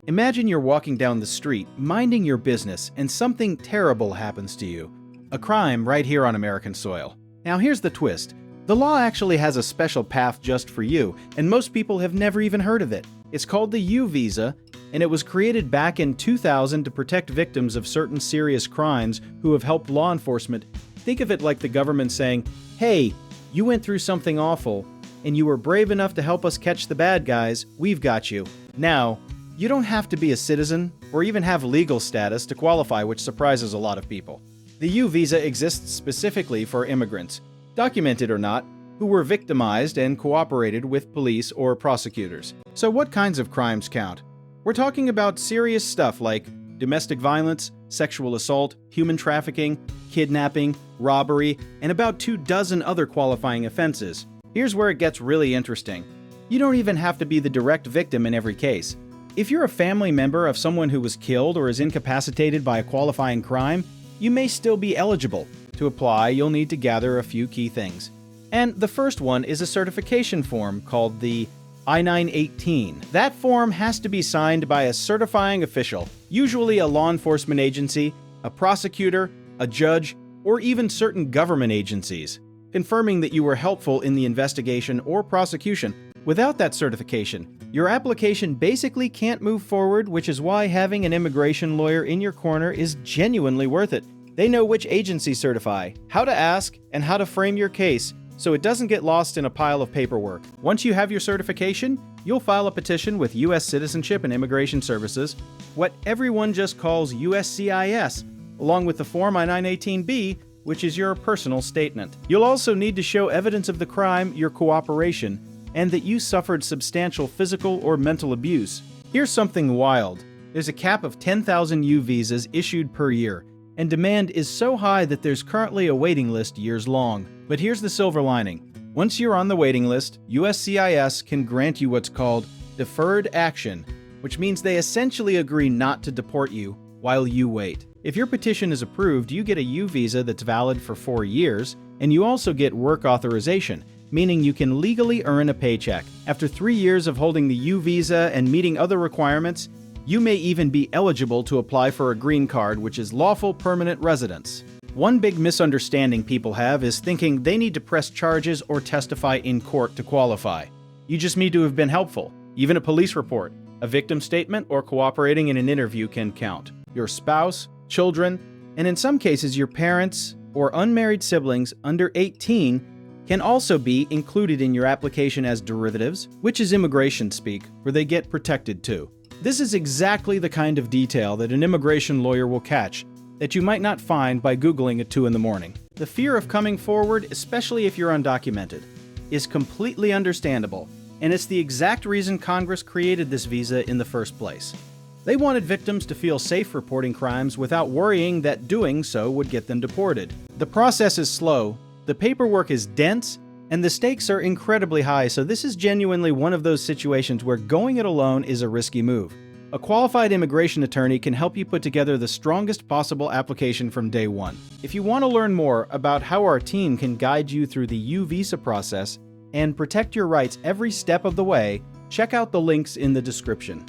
Imagine you're walking down the street, minding your business, and something terrible happens to you. A crime right here on American soil. Now here's the twist. The law actually has a special path just for you, and most people have never even heard of it. It's called the U visa, and it was created back in 2000 to protect victims of certain serious crimes who have helped law enforcement. Think of it like the government saying, "Hey, you went through something awful, and you were brave enough to help us catch the bad guys. We've got you." Now, you don't have to be a citizen or even have legal status to qualify, which surprises a lot of people. The U visa exists specifically for immigrants, documented or not, who were victimized and cooperated with police or prosecutors. So what kinds of crimes count? We're talking about serious stuff like domestic violence, sexual assault, human trafficking, kidnapping, robbery, and about 24 other qualifying offenses. Here's where it gets really interesting. You don't even have to be the direct victim in every case. If you're a family member of someone who was killed or is incapacitated by a qualifying crime, you may still be eligible. To apply, you'll need to gather a few key things. And the first one is a certification form called the I-918. That form has to be signed by a certifying official, usually a law enforcement agency, a prosecutor, a judge, or even certain government agencies, confirming that you were helpful in the investigation or prosecution. Without that certification, your application basically can't move forward, which is why having an immigration lawyer in your corner is genuinely worth it. They know which agency certify, how to ask, and how to frame your case, so it doesn't get lost in a pile of paperwork. Once you have your certification, you'll file a petition with U.S. Citizenship and Immigration Services, what everyone just calls USCIS, along with the Form I-918B, which is your personal statement. You'll also need to show evidence of the crime, your cooperation, and that you suffered substantial physical or mental abuse. Here's something wild. There's a cap of 10,000 U visas issued per year, and demand is so high that there's currently a waiting list years long. But here's the silver lining. Once you're on the waiting list, USCIS can grant you what's called deferred action, which means they essentially agree not to deport you while you wait. If your petition is approved, you get a U visa that's valid for 4 years, and you also get work authorization, meaning you can legally earn a paycheck. After 3 years of holding the U visa and meeting other requirements, you may even be eligible to apply for a green card, which is lawful permanent residence. One big misunderstanding people have is thinking they need to press charges or testify in court to qualify. You just need to have been helpful. Even a police report, a victim statement, or cooperating in an interview can count. Your spouse, children, and in some cases your parents or unmarried siblings under 18 can also be included in your application as derivatives, which is immigration speak, where they get protected too. This is exactly the kind of detail that an immigration lawyer will catch that you might not find by Googling at 2 in the morning. The fear of coming forward, especially if you're undocumented, is completely understandable, and it's the exact reason Congress created this visa in the first place. They wanted victims to feel safe reporting crimes without worrying that doing so would get them deported. The process is slow, the paperwork is dense, and the stakes are incredibly high, so this is genuinely one of those situations where going it alone is a risky move. A qualified immigration attorney can help you put together the strongest possible application from day one. If you want to learn more about how our team can guide you through the U visa process and protect your rights every step of the way, check out the links in the description.